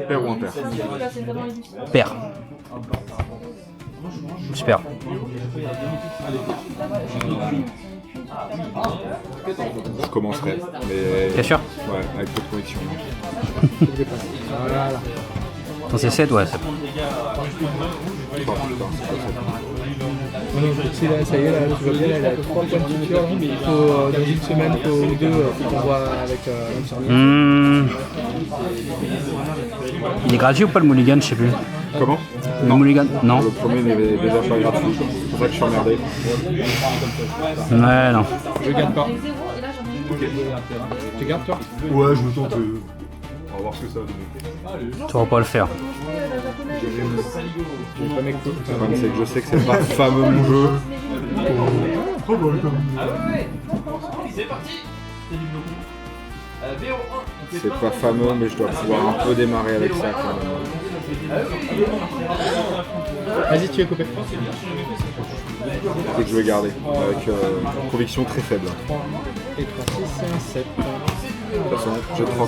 Pair ou impair? Pair. Super. Je commencerai, mais... Bien sûr. Ouais, avec peu de conviction. Voilà. Quand c'est 7, ouais. Oh, putain, Non, c'est là, ça y est, là, tu vois bien, elle a 3 points de culture. Il faut, dans une semaine ou deux, faut qu'on voit avec Il est gratuit ou pas le mulligan, je sais plus. Comment? Le mulligan? Non. Le premier n'est déjà pas gratuit, c'est pour ça que je suis emmerdé. Ouais, non. Je garde pas. Tu gardes toi? Ouais, je me tente. On va voir ce que ça va donner. Tu vas pas le faire. J'ai pas mes coups. Le problème, c'est que je sais que c'est pas fameux mon jeu. C'est pas fameux, mais je dois pouvoir un peu démarrer avec ça quand même. Vas-y, tu es coupé. C'est que je vais garder, avec une conviction très faible. 3 et 3, 6, 7. De toute façon, j'ai 3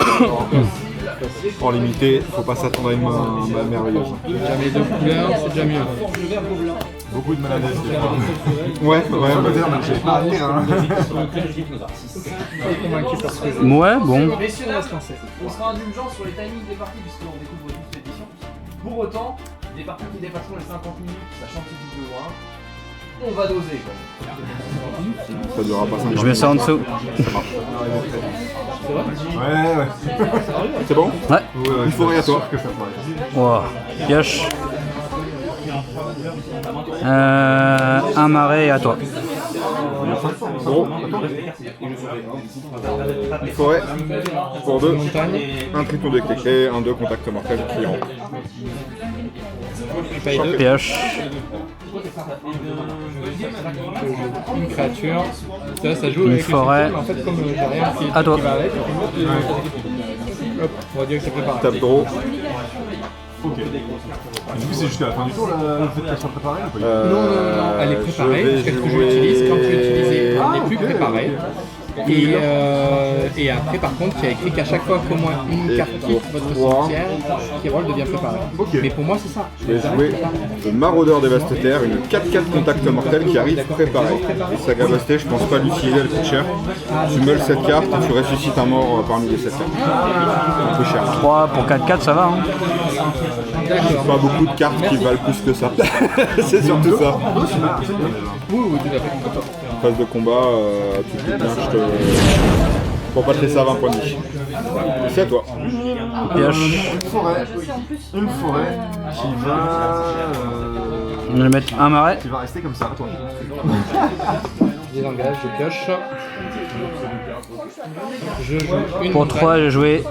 en limité, faut pas s'attendre à une main merveilleuse. Jamais 2 couleurs, c'est déjà mieux. Beaucoup de maladresses. Ouais, moderne, j'ai pas à rire. Hein. Convaincu par ce que je Ouais, bon. Messieurs, on sera indulgents sur les timings des parties puisqu'on découvre toute l'édition. Pour autant, des parties qui dépasseront les 50 minutes, sachant que c'est du 2-1, on va doser quand même. Ça durera pas 5 ans. Je mets ça en dessous. Ouais. C'est bon? Ouais. Il faut rien à toi. Wow. Pioche. Un marais et à toi. Gros. Une forêt. Pour 2. Un triton déclenché, un 2 contact mortel qui rentre. Pioche. une créature. Ça joue Une avec forêt. le système, en fait, comme j'ai rien qui À toi. va avec. Hop, on va dire que c'est préparé. Tape draw. Ok. Du coup, c'est jusqu'à la fin du tour, le fait qu'elle soit préparée ou pas? Non, elle est préparée, jusqu'à ce que je l'utilise. Quand je l'utilise, elle n'est plus préparée. Et après, par contre, il y a écrit qu'à chaque fois qu'au moins une carte quitte votre cimetière, qui roll devient préparée. Ok. Mais pour moi, c'est ça. Je vais jouer le Maraudeur dévastateur, une 4-4 contact mortel qui arrive préparée. Saga Basté, je pense pas l'utiliser, elle coûte cher. Tu meules cette carte et tu ressuscites un mort parmi les 7 cartes. Un peu cher. 3 pour 4-4, ça va. Hein. Pas beaucoup de cartes qui valent plus que ça. C'est surtout ça. Oui, tout à fait. Phase de combat, tu te dis bien, je te... Pour pas te laisser à 20 points de vie. C'est à toi. Pioche. Une forêt qui va... On va mettre un marais. qui va rester comme ça, toi. Désengage, je pioche. Je joue une Pour 3, j'ai joué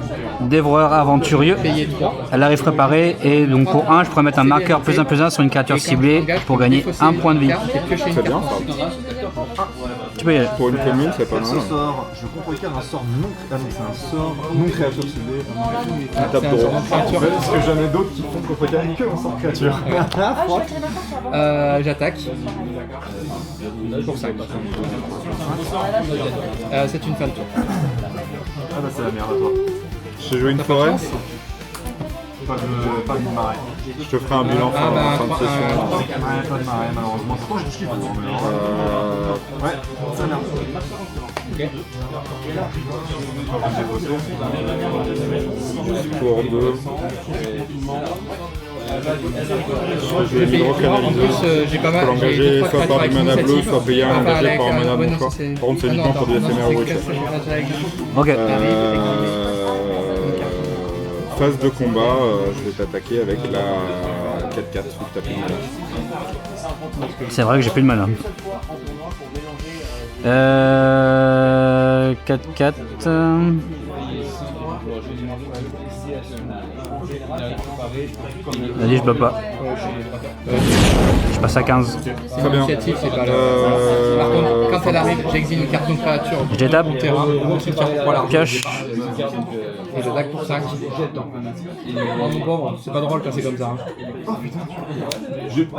Dévoreur aventurieux. payer 3. Elle arrive préparée et donc pour 1, je pourrais mettre un marqueur +1/+1 sur une créature ciblée pour gagner un point de vie. C'est bien ça. Tu peux y aller. Pour une commune, c'est pas Ce mal. sort, je comprends qu'il y a un sort non... Ah non, c'est un sort non créature ciblée. Tape draw. Parce que j'en ai d'autres qui font qu'on peut gagner que un sort créature. J'attaque. Pour 5. C'est une fin de tour. Ah bah c'est la merde à toi. J'ai joué une forêt. Pas de marais. Je te ferai un bilan fin de session. Ouais, pas de marais malheureusement. Pourtant j'ai tout ce qu'il faut. Ouais, ça merde. Pour 2. Je vais En hydrocanaliser. plus, j'ai pas Je peux mal. l'engager soit par du mana bleu, soit payer un engagé par un mana bon choix. Par contre, c'est uniquement pour du SMR Witcher. Ok. Phase de combat, je vais t'attaquer avec la 4-4 sous le tapis. C'est vrai que j'ai plus de mana. 4-4. Vas-y, je bloque pas. Je passe à 15. Très bien. Initiative, c'est pas là. Par contre, quand elle arrive, j'exile une carte de créature. Je l'étape. Mon terrain, mon cimetière pour la Pioche. Et j'attaque pour 5. Oh mon pauvre, c'est pas drôle quand c'est comme ça. Hein.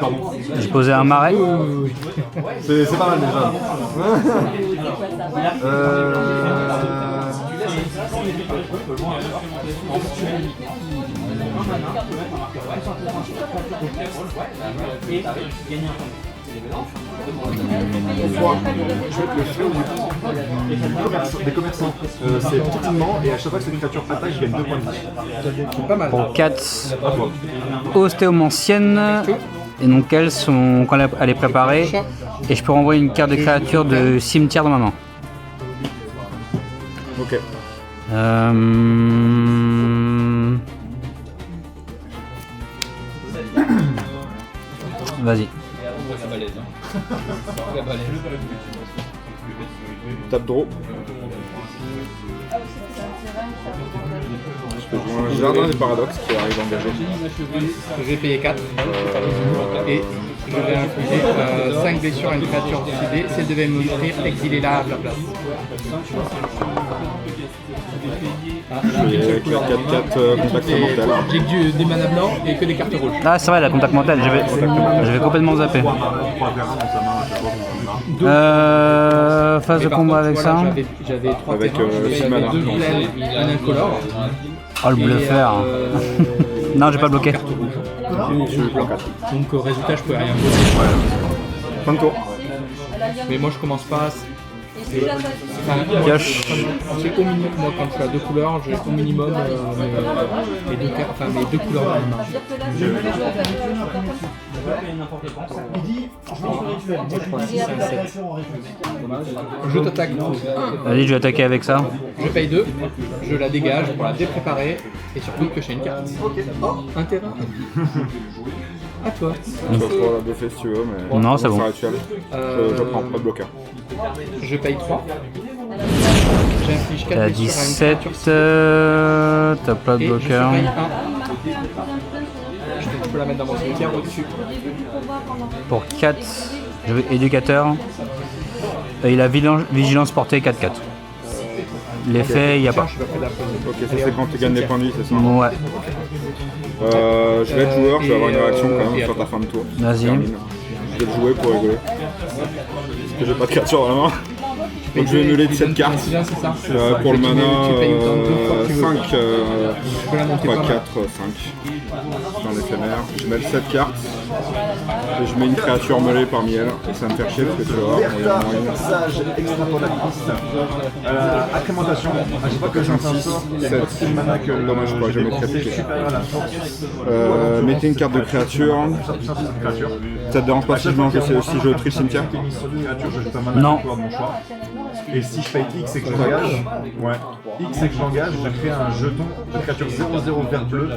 Pardon. J'ai posé un marais. C'est pas mal déjà. Je vais être le fléau des commerçants. C'est petitement et à chaque fois que cette créature attaque, je gagne 2 points de vie. Pas mal. Pour 4 ostéomanciennes. Et donc elles sont quand elle est préparée. Et je peux renvoyer une carte de créature de cimetière dans ma main. Ok. Vas-y. Tape draw. Je peux jouer un jardin des paradoxes qui arrive engagé. Je vais payer 4 et je vais infliger 5 blessures à une créature ciblée. Si elle devait mourir, exilez-la à la place. J'ai 4-4 contact mortel. J'ai que des mana blancs et que des cartes rouges. Ah c'est vrai, la contact mortel, je vais complètement zapper. Phase de combat avec ça. J'avais 3 Avec, terrains, six j'avais mana. 2 vilaines, un incolore. Oh le bluffer. Non, j'ai pas bloqué. Donc au résultat, je pouvais rien bloquer. Fin de tour. Mais moi, je commence pas. Pioche. J'ai au minimum, moi quand je suis à 2 couleurs, j'ai au minimum mes 2 cartes, enfin mes 2 couleurs dans la main. Je t'attaque. Vas-y, je vais attaquer avec ça. Je paye 2, je la dégage pour la dépréparer et surtout piocher une carte. Un terrain. À toi. Tu vas pouvoir la buffer si tu veux, mais Non, c'est bon. rituel. Je prends pas de bloqueur. Je paye 3. J'inflige 4 T'as blessures à une 17, créature. t'as pas de Et je bloqueur. paye 1. Je peux la mettre dans mon cimetière au-dessus. Pour 4, je vais éducateur. Et il a vigilance portée 4-4. L'effet, il n'y a pas. Je suis pas prêt d'apposer. Ok, ça c'est quand tu gagnes des points de vie, c'est ça? Ouais. Je vais être joueur, je vais avoir une réaction quand même sur ta fin de tour. Vas-y. Termine. Je vais le jouer pour rigoler. Parce que j'ai pas de créature dans la main. Donc je vais annuler de cette carte. C'est ça. Pour le Tu payes autant de fois mana que tu veux. 5, Je peux la monter 3, pas 4, mal. 5 dans l'éphémère. Je mets le 7 cartes et je mets une créature mêlée parmi elles. Et ça me fait chier parce que tu vas voir, il y a moyen. Sage extrapolatrice. Accrémentation. À chaque fois que j'en fais un sort, il y a une quantité de mana que Dommage quoi, je mettrai c'est piqué. supérieur à la force. Mettez une carte de créature. Ça te dérange pas si je mange aussi si je trie le cimetière? Sur une créature, je joue un mana Non. de mon choix. Et si je paye X et que je l'engage, X et que je l'engage, je crée un jeton de créature 0-0 vert bleu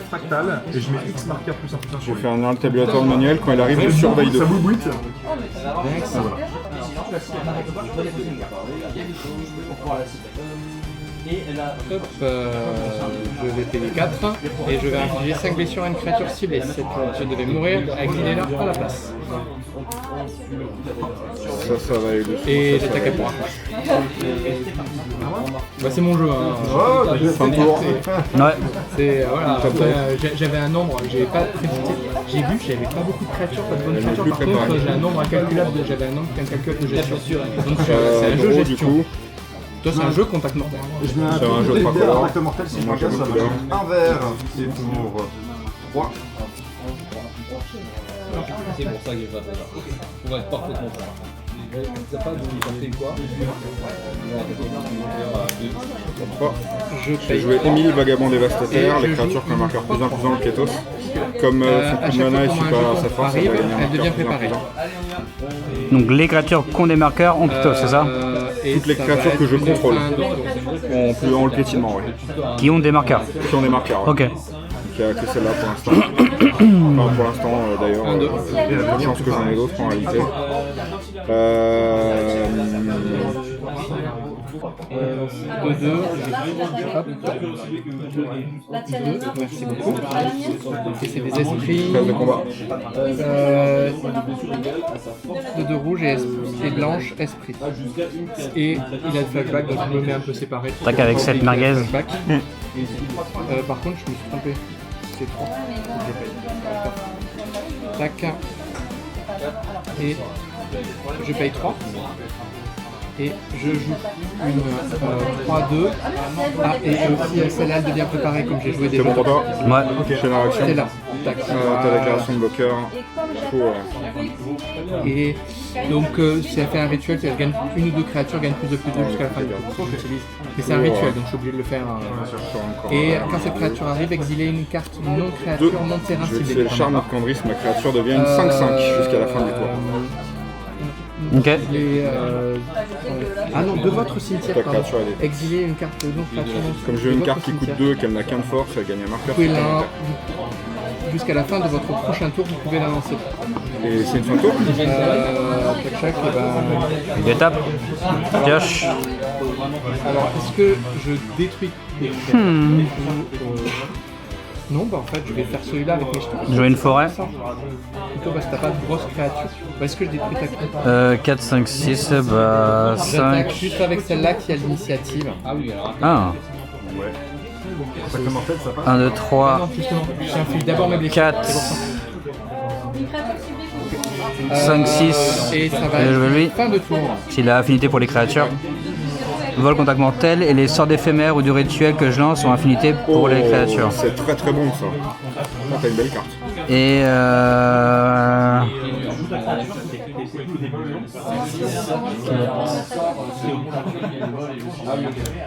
fractal et je mets X marqueur plus un Je sur vais faire un tabulateur de manuel, quand il arrive je surveille de ça boubouite. Hop, je vais payer 4 et je vais infliger 5 blessures à une créature ciblée. Cette créature devait mourir, exilez-la à la place. ça va aller dessus. Et j'attaque à point. Bah, c'est mon jeu. Hein. Fin de tour. Ouais. Voilà. J'avais un nombre, j'avais pas prédicté. J'ai vu, j'avais pas beaucoup de créatures, pas de bonnes créatures. plus Par préparé. contre, j'ai un nombre incalculable. J'avais un nombre incalculable de gestion. Donc c'est un jeu Draw, du gestion. coup. Toi, c'est un jeu contact mortel. Je mets C'est un jeu dé pas de couleur. contact mortel, si je Moi, m'engage, j'ai ça une va couleur. un vert. C'est pour 3. C'est pour ça que j'ai pas fait ça. Pour être parfaitement clair. T'as pas fait quoi? Je J'ai paye joué 3. Émilie Vagabond Dévastateur, Et je les créatures qui ont un marqueur plus imposant le Kétos. Comme À son coup de chaque mana fois est qu'on a un supérieur à jeu sa qui force, elle arrive, va gagner un elle devient marqueur plus préparée. imposant. Donc les créatures qui ont des marqueurs ont plutôt, c'est ça? Et Toutes les ça créatures va que je être contrôle. fin de tour. On le piétinement, oui. Qui ont des marqueurs. Qui ont des marqueurs, ouais. Ok. Il n'y a que celle-là pour l'instant. Enfin, pour l'instant, d'ailleurs, il y a peu de chance que j'en ai d'autres en réalité. De 2, merci beaucoup. Et c'est des esprits. Phase de combat. De 2 rouges et blanche, esprit. Et il a le flashback, donc je me mets un peu séparé. Tac avec cette merguez. Flashback. Par contre, je me suis trompé. C'est 3. Tac. Et je paye 3. et je joue une 3-2. Ah, et aussi celle-là elle devient préparée comme j'ai joué C'est déjà. bon pour toi? Ouais. Chaîne à réaction. C'est là. Tac. Ta déclaration de bloqueur. Pour, Et donc si elle fait un rituel, si elle gagne une ou deux créatures, gagne plus de 2 jusqu'à la fin du tour. Mais c'est un rituel, donc je suis obligé de le faire. Et quand cette créature arrive, exiler une carte non créature, non terrain je vais ciblé. utiliser le charme de Candris, ma créature devient une 5-5 jusqu'à la fin du tour. Ok. Ah non, de votre cimetière, Ta pardon. créature, elle est- Exiler une carte non créature. Comme j'ai une carte qui coûte 2 et qu'elle n'a qu'un de force, elle gagne un marqueur. Vous pouvez jusqu'à la fin de votre prochain tour, vous pouvez la lancer. Et c'est une fin de tour? Tac, tac, et ben... Une étape. Pioche. Alors, est-ce que je détruis des créatures Non, bah en fait, je vais faire celui-là avec mes jetons. Jouer une forêt. Plutôt parce que t'as pas de grosse créature. Bah, est-ce que je détruis ta créature 4, 5, 6, bah J'attaque 5. juste avec celle-là qui a l'initiative. Ah oui, alors 1, Attaque mortelle, ça passe. 1, 2, Ah 3, non, justement, j'inflige d'abord mes blessures. 4, 5, 6. Et ça va Et je vais lui. être fin de tour. S'il a affinité pour les créatures. Vol contact mortel et les sorts d'éphémère ou du rituel que je lance ont affinité pour les créatures. C'est très très bon ça. Ah, t'as une belle carte. Et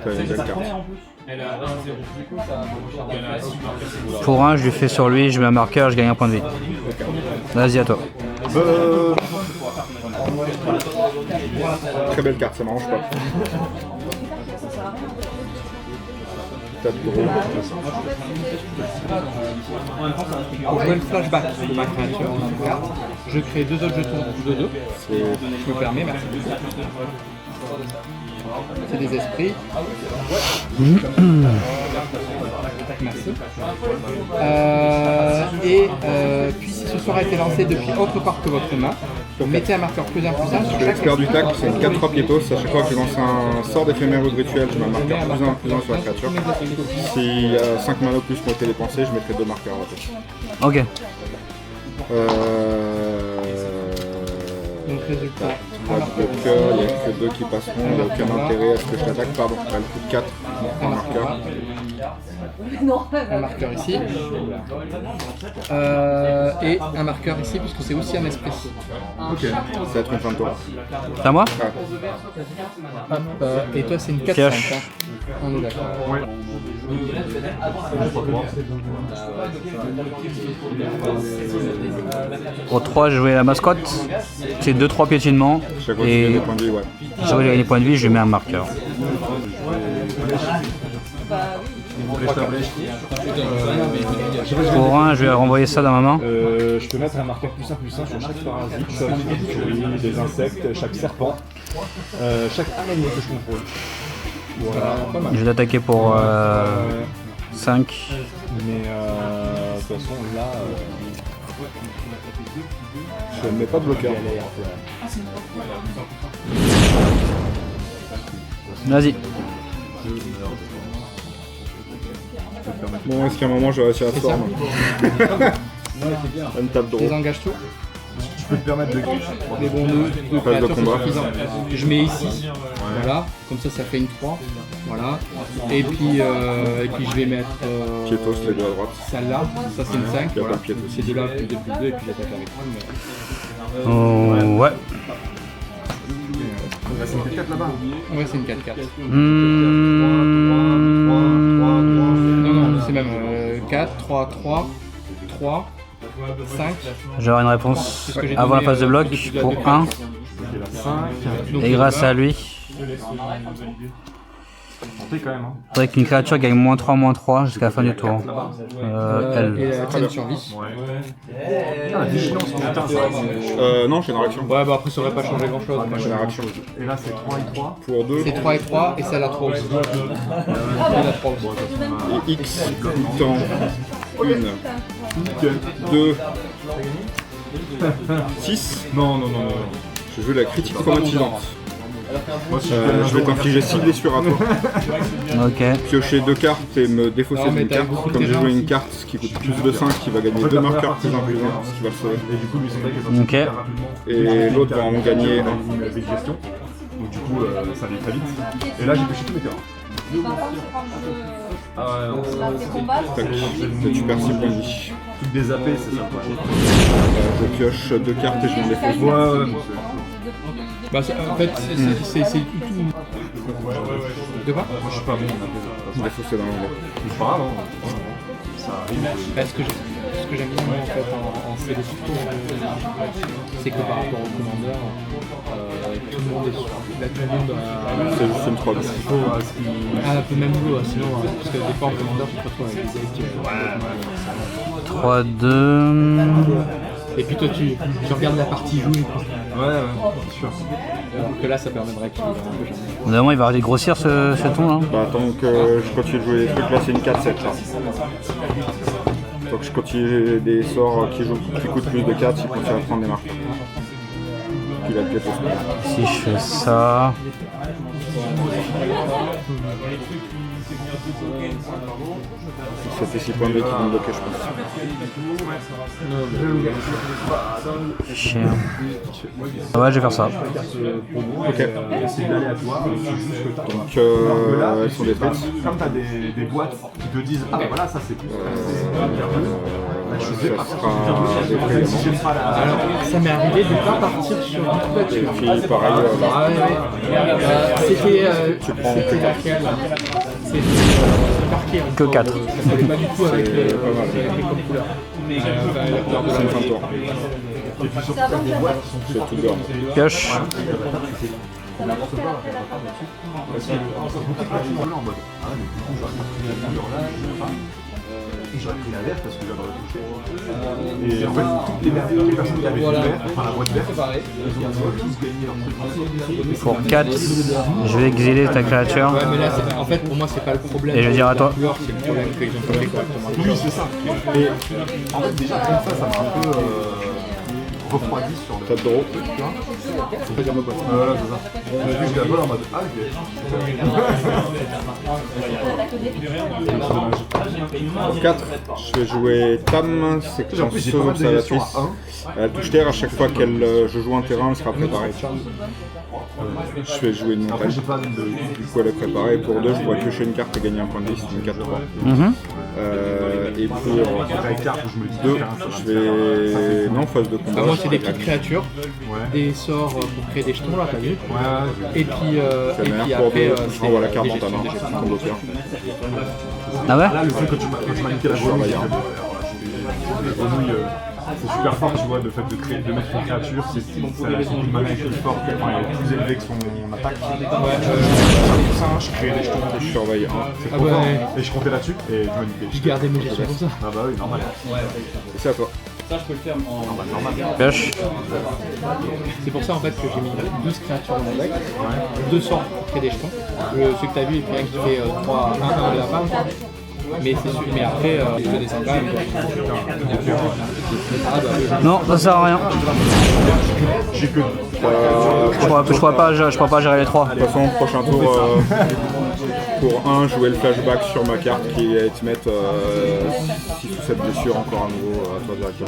T'as une belle carte. pour un, je lui fais sur lui, je mets un marqueur, je gagne un point de vie. Vas-y à toi. Très belle carte, ça m'arrange pas. T'as de gros. Pour jouer le flashback de ma créature, je crée 2 autres jetons de 2. Je me permets, merci beaucoup. C'est des esprits. Merci. Puis si ce sort a été lancé depuis autre part que votre main, mettez un marqueur +1/+1 sur Je suis chaque l'expert du tac, c'est une 4-3 piétos. À chaque fois que je lance un sort d'éphémère ou de rituel, je mets un marqueur +1/+1 sur la créature. S'il y a 5 mana ou plus qui ont été dépensés, je mettrai 2 marqueurs à la place. Ok. Donc résultat. Pas de bloqueur, il n'y a que 2 qui passeront, il n'y a aucun intérêt à ce que je l'attaque, pardon, elle coûte 4, un marqueur. Un marqueur ici. Et un marqueur ici, puisque c'est aussi un esprit. Ok, ça va être une fin de tour. C'est à moi? Ah, Hop, et toi c'est une 4-5. Pioche. Hein. On est d'accord. Pour 3, je jouais la mascotte. C'est 2-3 piétinements. chaque fois que tu gagnes Et des points de vie, ouais. chaque fois que j'ai gagné des points de vie, je lui mets un marqueur. Pour un, je vais renvoyer ça dans ma main. Je peux mettre un marqueur +1/+1 sur chaque parasite, choc, souris, des insectes, chaque serpent, chaque araignée que je contrôle. Voilà. Je vais l'attaquer pour 5. Mais de toute façon là, Je ne mets pas de bloqueur. Vas-y. Bon, est-ce qu'à un moment je vais réussir à se former? Une table de roue. Désengage tout. je peux te permettre de Les bons deux Phase de créatures combat. c'est suffisant. Je mets ici. Voilà. Comme ça, ça fait une 3. Voilà. Et puis je vais mettre Piétos, les deux à droite. celle-là. Ça c'est une 5. Il y a Voilà. pas de piétos. Ces deux-là, plus 2, plus 2, et puis j'attaque avec lui. Oh, ouais. c'est une 4 là-bas. Ouais, c'est une 4-4. Hmm. Non, non, c'est même 4, 3, 3, 3, 5. J'aurai une réponse avant la phase de bloc pour 1. Et grâce à lui, Santé quand même. Hein. faudrait qu'une créature gagne -3/-3 jusqu'à la fin du tour. Et Elle. elle tient une survie. Ah, la vigilance, putain, ça. Non, j'ai une réaction. Ouais, bah après ça aurait pas changé grand chose. J'ai une réaction. Et là c'est 3 et 3. Pour 2, C'est 3 et 3 et celle à 3 aussi. Elle a 3 aussi. et X coûtant 1, 2, 6. Non, non, non, non. Je joue la critique traumatisante. Je vais t'infliger 6 blessures à toi. Ok. Piocher 2 cartes et me défausser Non, mais d'une t'as carte. beaucoup de Comme j'ai terrain joué une aussi. carte qui coûte plus de 5, qui va gagner 2 marqueurs +1/+1, ce qui va le sauver. Et du coup, lui, son deck est Ok. Et l'autre va en gagner 1. avec gestion. Donc du coup, ça allait très vite. Et là, j'ai pêché tous mes terrains. Ah ouais, non, Tac, tu perds 6 points de vie. tout dézappé, c'est ça le problème. Je pioche 2 cartes et je m'en défausse. Ouais, Bah, en fait, c'est tout. De quoi? moi je suis pas bon en appel. Défausser dans l'angle. C'est pas grave, hein. Ça arrive. Bah, ce que j'aime bien en fait en CD surtout, c'est que par rapport au commandeur, tout le monde est sur. Là, tout le monde C'est juste une 3 Il faut ce qui... a un peu le même niveau, sinon, parce que des fois en commandeur, tu te retrouves avec des decks. 3-2. Et puis toi, tu regardes la partie jouée, quoi. Ouais, c'est sûr. Alors que là, ça permet de rééquilibrer un peu. Évidemment, il va arrêter de grossir ce ton là. Bah, tant que je continue de jouer des trucs, là c'est une 4-7 là. Tant que je continue des sorts qui coûtent plus de 4, il continue à prendre des marques. Il a le pied pour ce moment. Si je fais ça. C'était 6 points de vie qui vont me bloquer, je pense. Chien. Ouais, je vais faire ça. Ok. C'est de l'aléatoire, tu joues ce que t'as. Donc elles sont détruites. Comme t'as des boîtes qui te disent ah bah voilà ça c'est plus. Ça sera détruit également. Alors, ça m'est arrivé de ne pas partir sur une Et voiture. puis pareil, Ah ouais. C'était laquelle? C'était parquet. Que 4. Ça collait pas du tout avec les codes couleurs. c'est une fin de tour. C'est tout d'or. Pioche. J'aurais pris la verte parce que j'avais retouché. Et en fait, toutes les personnes qui avaient le vert, enfin la boîte verte, ils ont tous gagné leur truc. Pour 4, je vais exiler ta créature. Ouais, mais là, en fait, pour moi, c'est pas le problème. Et je vais dire à toi. C'est le problème qu'ils ont pas fait correctement. Oui, c'est ça. Et en fait, déjà, comme ça m'a un peu refroidi sur le. T'as de draw. C'est pas dire ma boîte. Voilà, c'est ça. Je la vole en mode ah, ok. 4, je vais jouer Tam, c'est En plus, j'ai pas chanceuse mal de gestion observatrice. à 1. Elle touche terre, à chaque fois que je joue un terrain, elle sera préparée. Je vais jouer une Après, montagne. j'ai pas de. Du coup, elle est préparée. Pour 2, je pourrais piocher une carte et gagner un point de vie, c'est une 4-3. Et pour Avec carte où je me dis 2, je vais. Non, phase de combat. Moi, je c'est des ferai petites créatures, des sorts pour créer des jetons, là, t'as vu? Et puis Ça m'a l'air pour après, 2, je renvoie la carte dans ta main. Combo tiers. Ah ouais? Là, le truc, quand tu m'as niqué la grenouille, les grenouilles, c'est super fort, tu vois, le fait de mettre une créature, c'est son coup de mana est plus fort, enfin, elle est plus élevée que son attaque. Je crée des jetons, Je surveille 1. c'est Ah trop ouais. fort. Et je comptais là-dessus, et je me niquais. je gardais mes gestions comme ça. Ah bah oui, normal. Et c'est à toi. Ça, je peux le faire en. Pioche. C'est pour ça en fait que j'ai mis 12 créatures dans mon deck, 2 sorts pour créer des jetons. Celui que t'as vu, il fait un qui fait 3, 1 de la femme. Mais c'est sûr, mais après, je descends quand même. Non, ça sert à rien. J'ai que. Je pourrais pas gérer les 3. De toute façon, prochain tour, pour 1, jouer le flashback sur ma carte qui est te mettre 6 ou 7 blessures encore à nouveau à toi directement.